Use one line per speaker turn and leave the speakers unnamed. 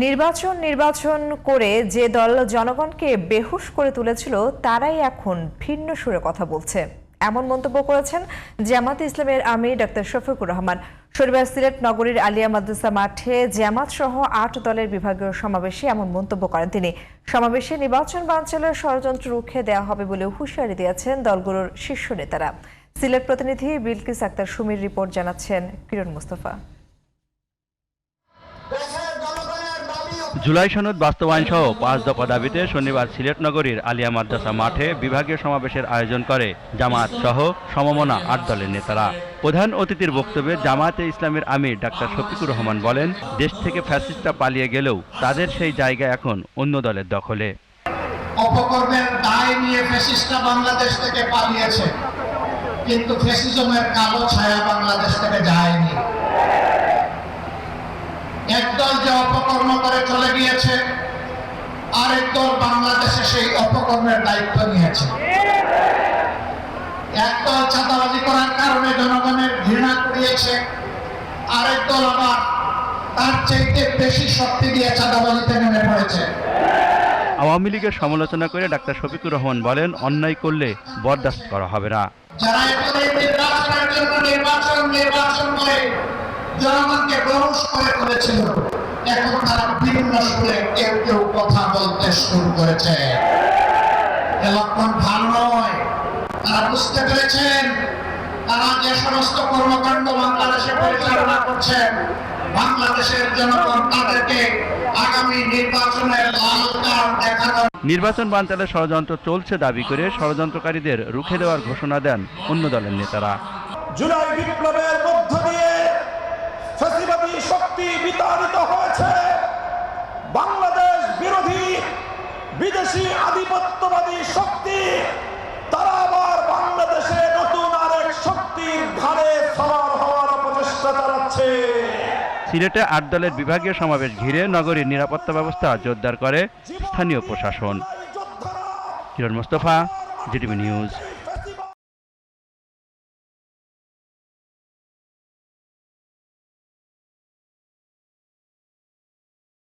নির্বাচন করে যে দল জনগণকে বেহুশ করে তুলেছিল তারাই এখন ভিন্ন সুরে কথা বলছে, এমন মন্তব্য করেছেন জামাত ইসলামের আমির ডক্টর শফিকুর রহমান। শনিবার সিলেট নগরীর আলিয়া মাদ্রাসা মাঠে জামাত সহ ৮ দলের বিভাগীয় সমাবেশে এমন মন্তব্য করেন তিনি। সমাবেশে নির্বাচন বানচালের ষড়যন্ত্র রুখে দেওয়া হবে বলে হুঁশিয়ারি দিয়েছেন দলগুলোর শীর্ষ নেতারা। সিলেট প্রতিনিধি বিলকিস আক্তার সুমির রিপোর্ট জানাচ্ছেন কিরণ মুস্তফা।
জুলাই সনদ বাস্তবায়ন সহ 5 দফা দাবিতে শনিবার সিলেট নগরীর আলিয়া মাদ্রাসা মাঠে বিভাগীয় সমাবেশের আয়োজন করে জামাত সহ সমমনা 8 দলের নেতারা। প্রধান অতিথির বক্তব্যে জামাতে ইসলামের আমির ডাক্তার শফিকুর রহমান বলেন, দেশ থেকে ফ্যাসিস্টরা পালিয়ে গেলেও তাদের সেই জায়গা এখন অন্য দলের দখলে।
অপকর্মের দায় নিয়ে ফ্যাসিস্টরা বাংলাদেশ থেকে পালিয়েছে, কিন্তু ফ্যাসিজমের কালো ছায়া বাংলাদেশ থেকে যায়নি। একদল যে অপকর্ম করে চলে গিয়েছে, আরেক দল বাংলাদেশে সেই অপকর্মের দায়িত্ব নিয়েছে। একদল চাঁদাবাজি করার কারণে জনগণের ঘৃণা করিয়েছে, আরেক দল আবার তার চাইতে বেশি শক্তি দিয়ে চাঁদাবাজিতে নেমে পড়েছে।
আওয়ামী লীগের সমালোচনা করে ডাক্তার শফিকুর রহমান বলেন, অন্যায় করলে বরদাস্ত করা হবে না।
যারা এতদিন নির্বাচনের জন্য নির্বাচন করে জনগণকে বেহুশ করে তুলেছিল, এখন তারা বিভিন্ন সুরে কেউ কেউ কথা বলতে শুরু করেছে। এ লক্ষণ ভালো নয়। তারা বুঝতে পেরেছেন তারা যে সমস্ত কর্মকাণ্ড বাংলাদেশে পরিচালনা করছেন, বাংলাদেশের জনগণ তাদেরকে আগামী নির্বাচনের লাল কার্ড দেখানোর।
নির্বাচন বানচালের ষড়যন্ত্র চলছে দাবি করে ষড়যন্ত্রকারীদের রুখে দেওয়ার ঘোষণা দেন অন্য দলের নেতারা।
জুলাই বিপ্লবের মধ্য দিয়ে ফ্যাসিবাদী শক্তি বিতাড়িত হয়েছে। বাংলাদেশ বিরোধী বিদেশি আধিপত্যবাদী শক্তি তারা আবার বাংলাদেশে নতুন আরেক শক্তির ঘাড়ে সওয়ার হওয়ার প্রচেষ্টা চালাচ্ছে।
সিলেটে 8 দলের বিভাগীয় সমাবেশ ঘিরে নগরীর নিরাপত্তা ব্যবস্থা জোরদার করে স্থানীয় প্রশাসন। কিরণ মুস্তফা, জিটিভি নিউজ।